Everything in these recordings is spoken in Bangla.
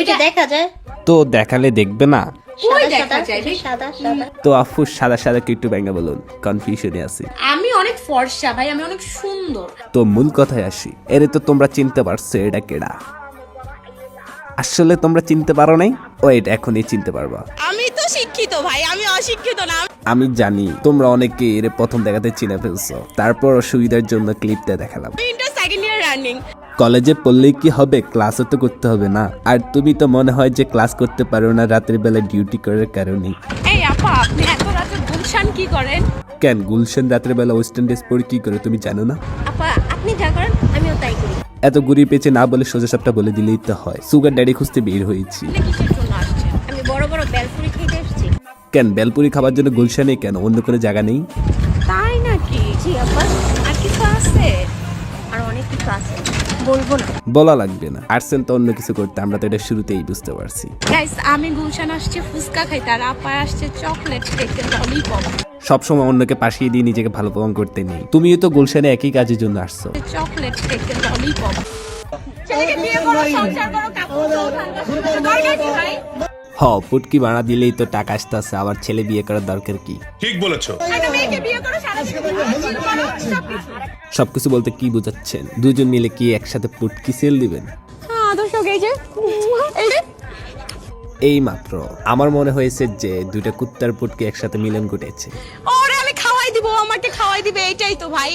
ওইটা দেখা যায় তো দেখালে দেখবে না? কই সাদা দেখা যায় রে? সাদা সাদা তো আফু সাদা সাদা কি একটু ব্যাঙ্গা বলুন, কনফিউশনে আছি। আমি অনেক ফর্সা ভাই, আমি অনেক সুন্দর। তো মূল কথায় আসি, এরে তো তোমরা চিনতে পারছো এটা কেডা? আসলে তোমরা চিনতে পারো নাই, ওয়েট এখনই চিনতে পারবা। আমি তো শিক্ষিত ভাই, আমি অশিক্ষিত না। আমি জানি তোমরা অনেকে এর প্রথম দেখাতে চিনে ফেলছো, তারপর অসুবিধার জন্য ক্লিপটা দেখালাম। আমি ইন্টার সেকেন্ড ইয়ার রানিং। কলেজে পড়লেই কি হবে, ক্লাসও তো করতে হবে না? আর তুমি তো মনে হয় যে ক্লাস করতে পারো না রাতের বেলা ডিউটি করার কারণে। এই আপা, আপনি এত রাতে গুলশান কি করেন? কেন গুলশান রাতের বেলা ওয়েস্টার্ন ড্রেস পরে কি করে তুমি জানো না? আপা আপনি যা করেন আমিও তাই করি। এত গুড়ি পেঁচে না বলে সোজা সাপটা বলে দিলেই তো হয়। সুগার ড্যাডি খুঁজতে বের হয়েছি। আপনি কিসের জন্য আসছেন? আমি বড় বড় বেলপুরি খেতে এসেছি। কেন বেলপুরি খাবার জন্য গুলশানে, কেন অন্য কোনো জায়গা নেই? তাই নাকি? জি আপা, আর কিছু আছে? আর অনেক কিছু আছে, বলবো না। বলা লাগবে না, আর্টসেন তো অন্য কিছু করতে, আমরা তো এটা শুরুতেই বুঝতে পারছি। গাইস, আমি গুলশান আসছি ফুচকা খাইতে, আর আপা আসছে চকলেট খেতে, ললিপপ। সবসময় অন্যকে পাশিয়ে দিয়ে নিজেকে ভালো প্রমাণ করতে নেই। তুমিও তো গুলশানে একই কাজের জন্য আসছো। চকলেট খেতে, ললিপপ। ছেলেকে বিয়ে করো, সংসার করো, কাপড় দাও, দরকার কি ভাই? হ, পুটকি বানা দিলেই তো টাকা আসতেছে, আবার ছেলে বিয়ে করার দরকার কি? ঠিক বলেছো। একটা মেয়েকে বিয়ে করো, সারা জীবন চিল করো, সবকিছু। সবকিছু বলতে কি বোঝাচ্ছেন? দুজন মিলে কি একসাথে পুটকি সেল দিবেন? হ্যাঁ, আদর্শ এই যে এই মাত্র আমার মনে হয়েছে যে দুইটা কুত্তার পুটকি একসাথে মিলন ঘটেছে। ওরে আমি খাওয়াই দিব, আমাকে খাওয়াই দিবে, এটাই তো ভাই,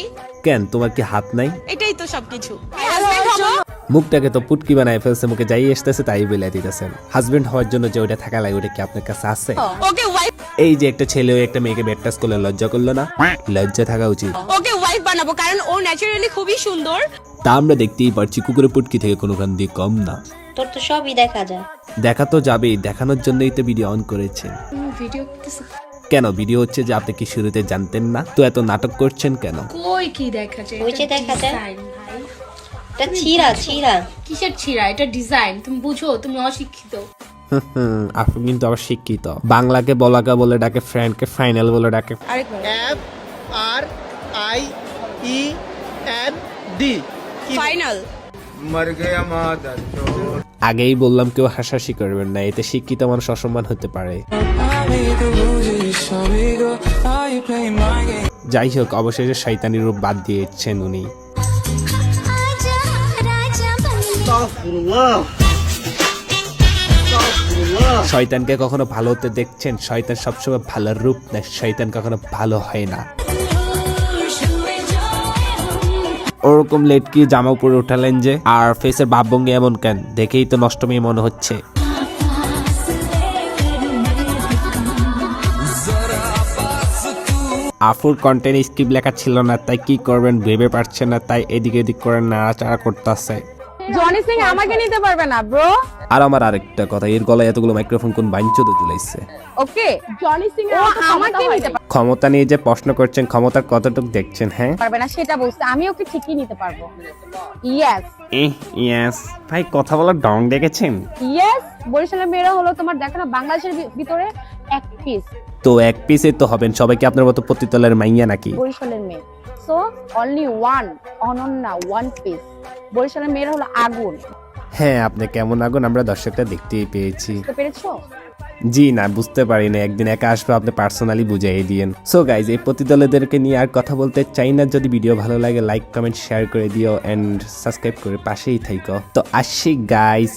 কেন তোমার কি হাত নাই? এটাই তো সবকিছু। হাজবেন্ড হবো। মুখটাকে তো পুটকি বানায় ফেলছে, মুখে যাই আসতেছে তাই বলে দিতেছেন। হাজবেন্ড হওয়ার জন্য যে ওটা থাকা লাগে, ওটা কি আপনার কাছে আছে? ওকে ওয়াইফ, এই যে একটা ছেলে ও একটা মেয়েকে বেড টাচ করলে লজ্জা করলো না? লজ্জা থাকা উচিত। ওকে ওয়াইফ বানাবো, কারণ ও ন্যাচারালি খুবই সুন্দর। তা আমরা দেখতেই পারছি কুকুরের পুটকি থেকে কোনো গান দিয়ে কম না। তোর তো সবই দেখা যায়। দেখা তো যাবেই, দেখানোর জন্যই তো ভিডিও অন করেছেন। ভিডিও করতেছ? কেন ভিডিও হচ্ছে যে আপনি কি শুরুতে জানতেন না? তো এত নাটক করছেন কেন? কই কি দেখা যায়? ওই যে এটা দেখা যায়। design ভাই। এটা ছিঁড়া ছিঁড়া। কিসের ছিঁড়া? এটা ডিজাইন, তুমি বুঝো? তুমি অশিক্ষিত। আপনি কিন্তু আবার শিক্ষিত। বাংলাকে বলাকা বলে ডাকে, ফ্রেন্ডকে ফাইনাল বলে ডাকে। আরেকবার। FRIEND final. मर गया मादर चोद। আগেই বললাম কেউ হাসাহাসি করবেন না, এতে শিক্ষিত মানুষ অসম্মান হতে পারে। যাই হোক, অবশেষে শয়তানি রূপ বাদ দিয়েছেন উনি। শয়তানকে কখনো ভালো হতে দেখছেন? শয়তান সবসময় ভালোর রূপ না, শয়তান কখনো ভালো হয় না। ওরকম লেট কি জামা উপরে উঠালেন যে, আর ফেসের ভাবভঙ্গি এমন কেন? দেখেই তো নষ্ট মেয়ে মনে হচ্ছে। আফুর কন্টেন্ট স্ক্রিপ্ট লেখা ছিল না, তাই কি করবেন ভেবে পারছেন না, তাই এদিকে এদিক করে নাড়াচাড়া করতেছে। জনি সিং আমাকে নিতে পারবে না ব্রো। আর আমার আরেকটা কথা, এর গলায় এতগুলো মাইক্রোফোন কোন বাইঞ্চোদে ঝুলাইছে? ওকে, জনি সিং আমাকে নিতে ক্ষমতা নিয়ে যে প্রশ্ন করছেন, ক্ষমতার কতটুকু দেখছেন? হ্যাঁ পারবে না সেটা বলছে, আমি ওকে ঠিকই নিতে পারবো। ইয়েস ইয়েস ভাই, কথা বলার ঢং দেখেছেন? ইয়েস, বরিশালের মেয়েরা হলো তোমার দেখো না বাংলাদেশের ভিতরে এক পিস। তো এক পিসে তো হবেন, সবাইকে আপনার মতো প্রতিতলের মাইয়া নাকি? বরিশালের মেয়ে, so only one, Ananya, one piece. বরিশালের মেয়েরা হলো আগুন, হ্যাঁ, আপনি কেমন আগুন আমরা দর্শকটা দেখতেই পেয়েছি। বুঝতে পেরেছো? জি না, বুঝতে পারি না, একদিন একা আসবে, আপনি পার্সোনালি বুঝাই দিয়েন। সো গাইজ, এই প্রতিদলেদেরকে নিয়ে আর কথা বলতে চাই না। যদি ভিডিও ভালো লাগে লাইক কমেন্ট শেয়ার করে দিও, এন্ড সাবস্ক্রাইব করে পাশেই থাইকো। তো আসি গাইজ।